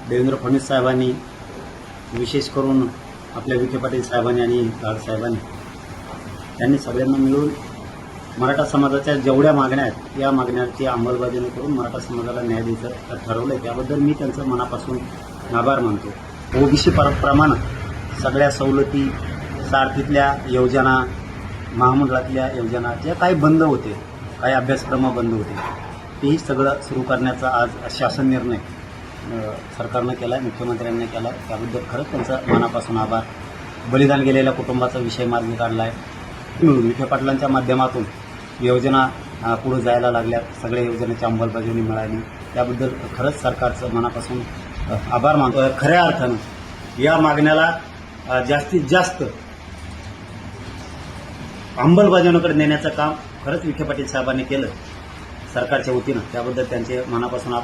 देवेंद्र फडणवीस साहेबांनी, विशेष करून आपल्या विखे पाटील साहेबांनी आणि लाड साहेबांनी त्यांनी सगळ्यांना मिळून मराठा समाजाच्या जेवढ्या मागण्या आहेत या मागण्यांची अंमलबजावणी करून मराठा समाजाला न्याय द्यायचं ठरवलं. त्याबद्दल मी त्यांचं मनापासून आभार मानतो. ओबीसी प्रमाणे सगळ्या सवलती, सारथीतल्या योजना, महामंडळातल्या योजना ज्या काही बंद होते, काही अभ्यासक्रम बंद होते, तेही सगळं सुरू करण्याचा आज शासन निर्णय सरकारनं केला आहे, मुख्यमंत्र्यांनी केला आहे. त्याबद्दल खरंच त्यांचा मनापासून आभार. बलिदान गेलेल्या कुटुंबाचा विषय मार्गी काढला आहे. विखे पाटलांच्या माध्यमातून योजना पुढे जायला लागल्या, सगळ्या योजनेची अंमलबजावणी मिळाली. त्याबद्दल खरंच सरकारचं मनापासून आभार मानतो. खऱ्या अर्थानं या मागण्याला जास्तीत जास्त अंमलबजावणीकडे नेण्याचं काम खरंच विखे पाटील साहेबांनी केलं सरकारच्या वतीनं. त्याबद्दल त्यांचे मनापासून आभार.